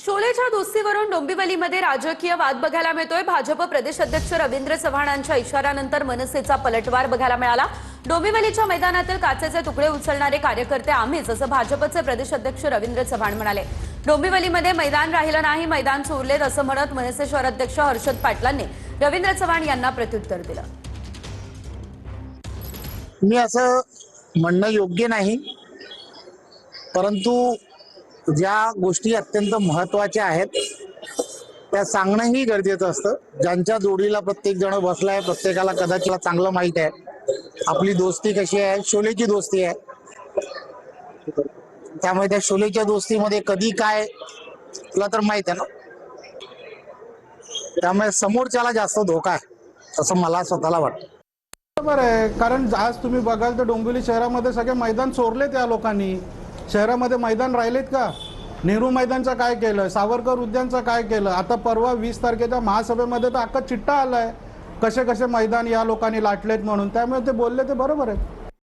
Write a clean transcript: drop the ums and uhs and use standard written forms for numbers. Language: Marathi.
शोलेच्या दोस्तीवरून डोंबिवलीमध्ये राजकीय वाद बघायला मिळतोय। भाजप प्रदेश अध्यक्ष रवींद्र चव्हाणांच्या इशाऱ्यानंतर मनसेचा पलटवार बघायला मिळाला। डोंबिवलीच्या मैदानातील काचेचे तुकडे उचलणारे कार्यकर्ते आम्हीच, असं भाजपचे प्रदेश अध्यक्ष रवींद्र चव्हाण म्हणाले। डोंबिवलीमध्ये मैदान राहिलं नाही, मैदान चोरलेत असं म्हणत मनसे शहराध्यक्ष हर्षद पाटलांनी रवींद्र चव्हाण यांना प्रत्युत्तर दिलं। मी असं म्हणणं योग्य नाही, परंतु ज्या गोष्टी अत्यंत महत्त्वाच्या आहेत त्या सांगणंही गरजेचं असतं। ज्यांच्या जोडीला प्रत्येक जण बसलाय, प्रत्येकाला कदाचित चांगलं माहित आहे आपली दोस्ती कशी आहे। शोलेची दोस्ती आहे, त्यामुळे त्या शोलेच्या दोस्तीमध्ये कधी काय तुला तर माहित आहे ना, त्यामुळे समोरच्याला जास्त धोका आहे असं मला स्वतःला वाटतं। बरोबर आहे, कारण आज तुम्ही बघाल तर डोंबिवली शहरामध्ये सगळे मैदान चोरलेत या लोकांनी। शहरामध्ये मैदान राहिलेत का? नेहरू मैदानचं काय केलं, सावरकर उद्यानचं काय केलं? आता परवा 20 तारखेच्या महासभेमध्ये तर अख्खा चिट्टा आलाय कसे कसे मैदान या लोकांनी लाटलेत म्हणून। त्यामुळे ते बोलले ते बरोबर आहे।